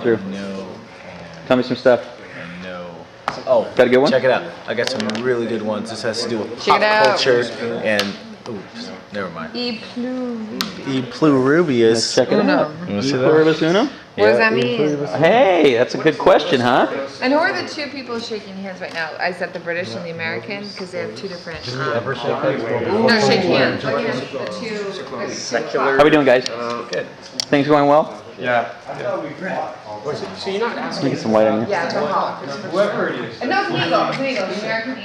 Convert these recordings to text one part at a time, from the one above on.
through? No. Tell me some stuff. No. Oh, Got a good one? check it out. I got some really good ones. This has to do with Check pop it out. culture and. Oops, never mind. E pluribus. E pluribus. Check it out. You wanna see that? Pluribus unum? What does that mean? Hey, that's a good question, huh? And who are the two people shaking hands right now? I said the British and the American because they have two different. Ever shake hands? No, shake hands. Look at the two. How we doing, guys? Good. Things going well? Yeah. So you're not Let me asking get some light on you. Yeah, it's a hawk. whoever it is. No, it's an eagle. It's an eagle. The American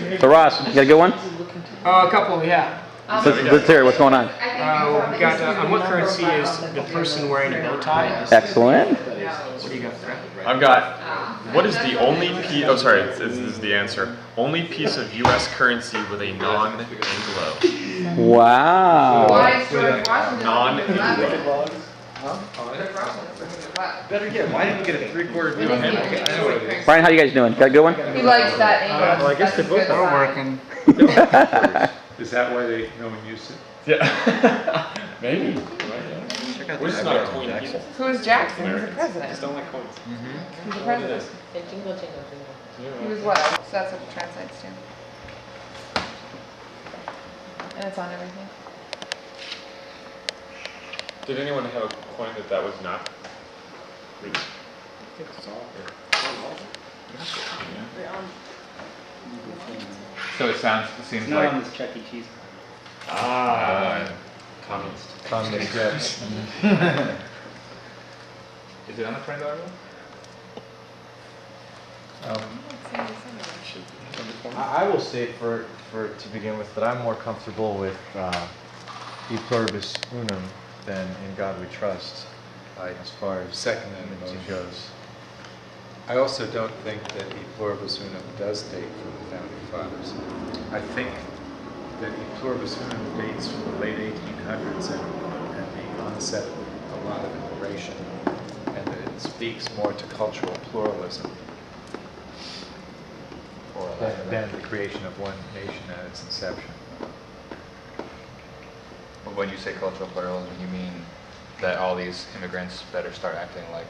eagle. So Ross, you got a good one? A couple, yeah. Let's hear it. What's going on? We got on what currency is the person wearing a bow tie? Excellent. What do you got, Brett? I've got, what is the only piece, oh sorry, this is the answer. Only piece of US currency with a non-Anglo. Wow. Why is George Washington? Non-Anglo. Better yet, why didn't you get a three-quarter view of him? I know what it is. Brian, how you guys doing? Got a good one? He likes that angle. Well, I guess That's they're a both good sign. Is that why no one used it? Yeah. Maybe. We're just not a coin people. Who is Jackson? He's the president. Don't like coins. He's the president. He was what? So that's what it translates to. And it's on everything. Did anyone have a coin that was not Greek? So it seems Not like on this Chuck E. Cheese. Communist. Communist, yes. is it on the $20 bill? I will say for to begin with that I'm more comfortable with E pluribus unum than In God We Trust, as far as Second that unity motion. goes. I also don't think that E pluribus unum does date from the founding fathers. I think that E pluribus unum dates from the late 1800s and the onset of a lot of immigration, and that it speaks more to cultural pluralism than the creation of one nation at its inception. But when you say cultural pluralism, you mean that all these immigrants better start acting like,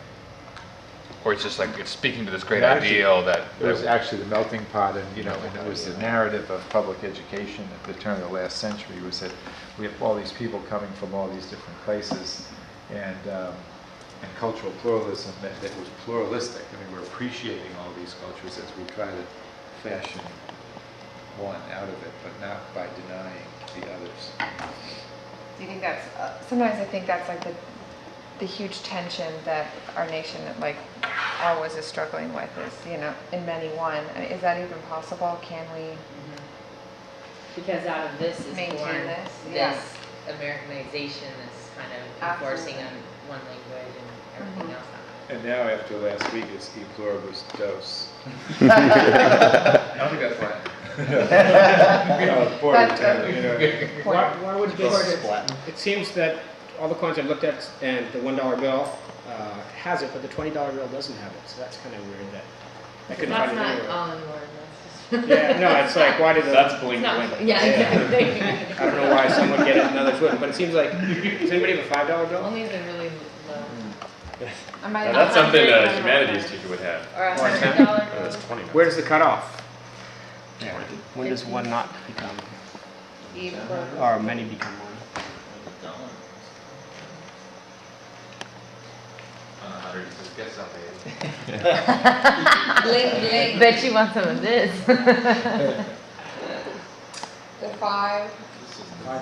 or it's just like it's speaking to this great ideal that It was actually the melting pot, and and it was the narrative of public education at the turn of the last century was that we have all these people coming from all these different places, and cultural pluralism that was pluralistic. I mean, we're appreciating all these cultures as we try to fashion one out of it, but not by denying the others. Do you think that's, sometimes I think that's like the huge tension that our nation like always is struggling with is, in many one. I mean, is that even possible? Can we Because out of this is maintain born this? this Americanization that's kind of enforcing on one language and everything else. And now, after last week, it's E pluribus dos. I don't think that's right. Why would it? It seems that all the coins I've looked at and the $1 bill has it, but the $20 bill doesn't have it. So that's kind of weird that I couldn't That's find it not anywhere. all in one. Yeah, no, it's like why did That's It's bling not, bling. yeah, exactly. I don't know why some would get it and others wouldn't, but it seems like, does anybody have a $5 bill? Only the really low. I might Now, not that's something have a it. humanities teacher would have. Or $100 That's bill. 20. Where does the cutoff? Yeah. When does one not become, or many become one? Just get something. Bet you want some of this. The 5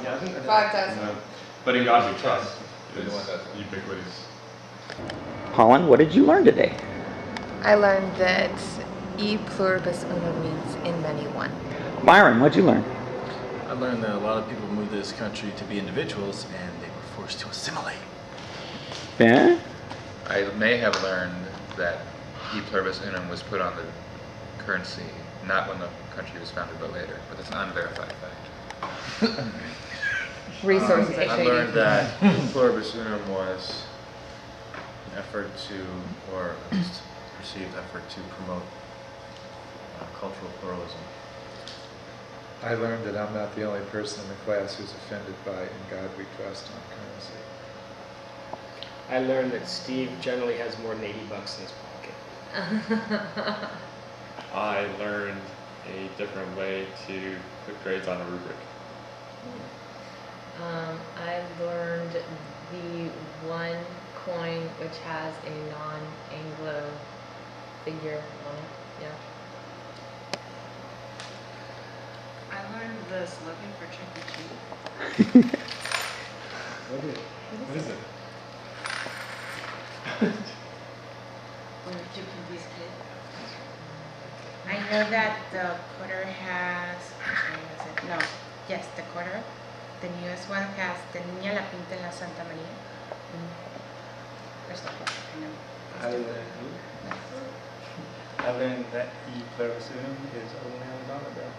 dozen? dozen. But in God we trust is ubiquitous. Holland, what did you learn today? I learned that E pluribus unum means in many one. Byron, what'd you learn? I learned that a lot of people moved to this country to be individuals and they were forced to assimilate. Ben? I may have learned that E pluribus unum was put on the currency not when the country was founded, but later. But that's an unverified fact. Resources are I shady. learned that E pluribus unum was an effort to, or at least perceived effort to promote cultural pluralism. I learned that I'm not the only person in the class who's offended by "In God We Trust" on currency. I learned that Steve generally has more than 80 bucks in his pocket. I learned a different way to put grades on a rubric. I learned the one coin which has a non-Anglo figure on it. Yeah. I learned the slogan for Trick or Treat. What is it? When you confuse kids. I know that the quarter has, what is it? No, yes, the quarter. The newest one has the Niña la Pinta en la Santa María. Or something, I know. I learned that E pluribus unum is only on a dollar bill.